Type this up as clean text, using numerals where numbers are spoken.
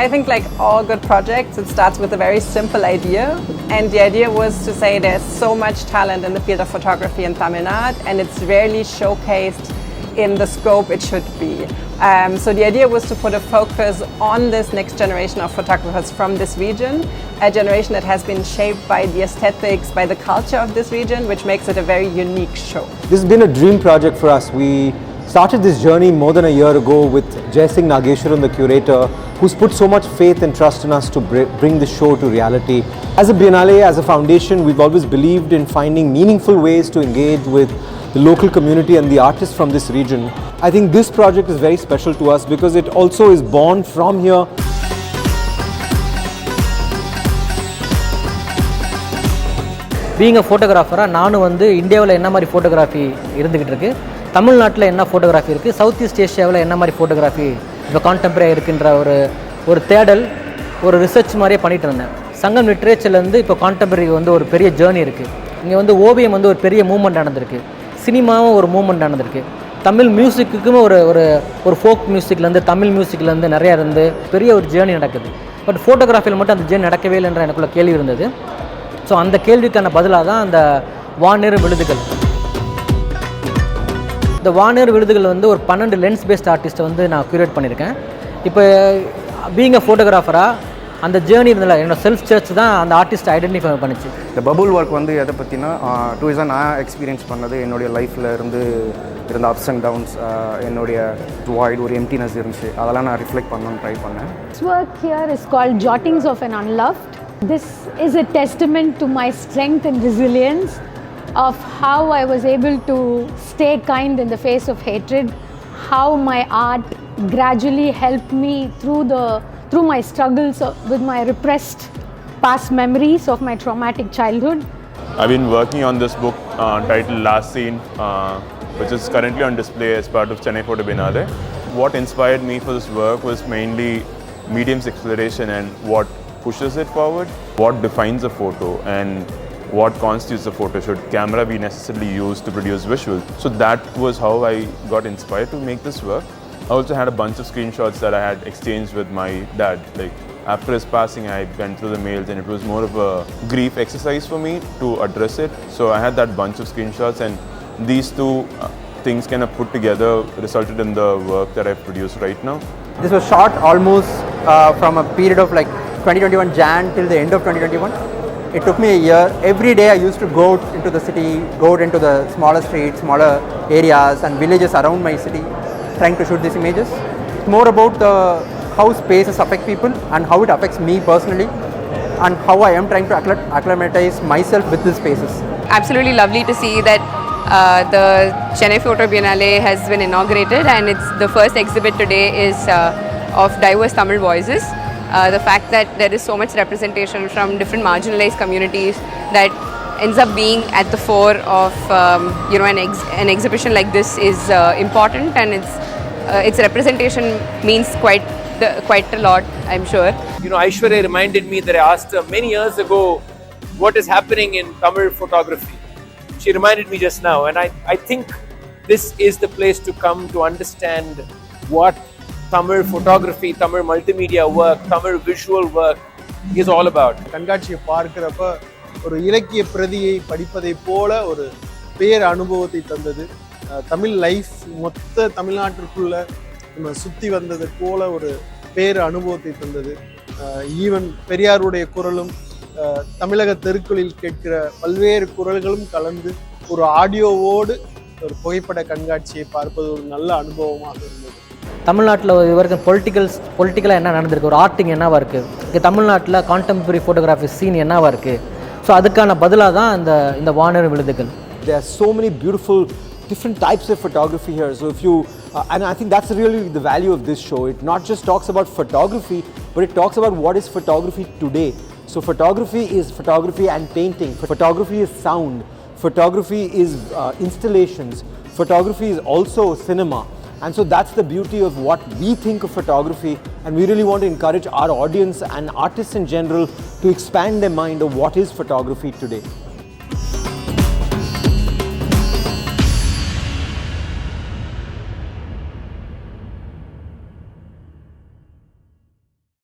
I think like all good projects, it starts with a very simple idea. And the idea was to say there's so much talent in the field of photography in Tamil Nadu, and it's rarely showcased in the scope it should be. So the idea was to put a focus on this next generation of photographers from this region, a generation that has been shaped by the aesthetics, by the culture of this region, which makes it a very unique show. This has been a dream project for us. We started this journey more than a year ago with Jaising Nageshwaran, the curator, who's put so much faith and trust in us to bring the show to reality. As a Biennale, as a foundation, we've always believed in finding meaningful ways to engage with the local community and the artists from this region. I think this project is very special to us because it also is born from here. Being a photographer, நானும் வந்து இந்தியாவில் என்ன மாதிரி photography இருந்துகிட்டு இருக்கு, தமிழ்நாட்டில் என்ன photography இருக்குது, சவுத் ஈஸ்ட் ஏஷியாவில் என்ன மாதிரி ஃபோட்டோகிராஃபி இப்போ கான்டெம்பரரி இருக்குன்ற ஒரு தேடல், ஒரு ரிசர்ச் மாதிரியே பண்ணிகிட்டு இருந்தேன். சங்கம் லிட்ரேச்சர்லேருந்து இப்போ கான்டெம்பரரி வந்து ஒரு பெரிய ஜேர்னி இருக்குது. இங்கே வந்து ஓவியம் வந்து ஒரு பெரிய மூவ்மெண்ட் நடந்திருக்கு, சினிமாவும் ஒரு மூவ்மெண்ட் நடந்திருக்கு, தமிழ் மியூசிக்குக்கும் ஒரு ஃபோக் மியூசிக்லேருந்து தமிழ் மியூசிக்லேருந்து நிறையா இருந்து பெரிய ஒரு ஜேர்னி நடக்குது. பட் ஃபோட்டோகிராஃபியில் மட்டும் அந்த ஜேர்னி நடக்கவே இல்லைன்ற எனக்குள்ள கேள்வி இருந்தது. ஸோ அந்த கேள்விக்கான பதிலாக தான் அந்த வானேரும் விழுதுகள். இந்த வானேரும் விழுதுகள் வந்து ஒரு 12 லென்ஸ் பேஸ்ட் ஆர்டிஸ்ட்டை வந்து நான் க்யூரேட் பண்ணியிருக்கேன். இப்போ பீயிங் அ ஃபோட்டோகிராஃபராக அந்த ஜேர்னி இருந்ததில்ல, என்னோடய செல்ஃப் சர்ச் தான் அந்த ஆர்டிஸ்ட்டை ஐடென்டிஃபை பண்ணிச்சு. இந்த பபுள் ஒர்க் வந்து எதை பற்றினா 2 இயர்ஸாக நான் எக்ஸ்பீரியன்ஸ் பண்ணது, என்னுடைய லைஃப்பில் இருந்த அப்ஸ் அண்ட் டவுன்ஸ், என்னுடைய வாய்டு ஒரு எம்டினஸ் இருந்துச்சு, அதெல்லாம் நான் ரிஃப்ளெக்ட் பண்ணணும்னு ட்ரை பண்ணேன். This work here is called Jottings of an Unloved. This is a testament to my strength and resilience of how I was able to stay kind in the face of hatred, how my art gradually helped me through my struggles with my repressed past memories of my traumatic childhood. I've been working on this book titled Last Scene, which is currently on display as part of Chennai Photo Biennale. What inspired me for this work was mainly medium's exploration and what pushes it forward, what defines a photo and what constitutes a photo. Should camera be necessarily used to produce visuals? So that was how I got inspired to make this work. I also had a bunch of screenshots that I had exchanged with my dad. Like after his passing, I went through the mails and it was more of a grief exercise for me to address it. So I had that bunch of screenshots, and these two things kind of put together resulted in the work that I've produced right now. This was shot almost from a period of like 2021 Jan till the end of 2021. It took me a year. Every day I used to go into the city, go into the smaller streets, smaller areas and villages around my city, trying to shoot these images. It's more about how spaces affect people and how it affects me personally, and how I am trying to acclimatize myself with these spaces. Absolutely lovely to see that the Chennai Photo Biennale has been inaugurated, and it's the first exhibit today is of diverse Tamil voices. The fact that there is so much representation from different marginalized communities that ends up being at the fore of an exhibition like this is important, and its representation means quite a lot, I'm sure. Aishwarya reminded me that I asked her many years ago what is happening in Tamil photography. She reminded me just now, and I think this is the place to come to understand what Tamil photography, Tamil multimedia work, Tamil visual work is all about. கண்காட்சியை பார்க்கிறப்ப ஒரு இலக்கிய பிரதியை படிப்பதை போல ஒரு பேர் அனுபவத்தை தந்தது. Tamil life மொத்த தமிழ்நாட்டிற்குள்ள நம்ம சுற்றி வந்தது போல ஒரு பேர் அனுபவத்தை தந்தது. ஈவன் பெரியாருடைய குரலும் தமிழக தெருக்களில் கேட்கிற பல்வேறு குரல்களும் கலந்து ஒரு ஆடியோவோடு ஒரு புகைப்பட கண்காட்சியை பார்ப்பது ஒரு நல்ல அனுபவமாக இருந்தது. தமிழ்நாட்டில் இது வரைக்கும் பொலிட்டிக்கலாக என்ன நடந்திருக்கு, ஒரு ஆர்ட்டிங் என்னவா இருக்குது, இங்கே தமிழ்நாட்டில் கான்டெம்பரரி ஃபோட்டோகிராஃபி சீன் என்னவா இருக்குது. ஸோ அதுக்கான பதிலாக தான் இந்த வானேரும் விழுதுகள். There are so many beautiful different types of photography here. So if you and I think that's really the value of this show. It not just talks about photography, but it talks about what is photography today. So photography is photography and painting. Photography is sound. Photography is installations. Photography is also cinema. And so that's the beauty of what we think of photography, and we really want to encourage our audience and artists in general to expand their mind of what is photography today.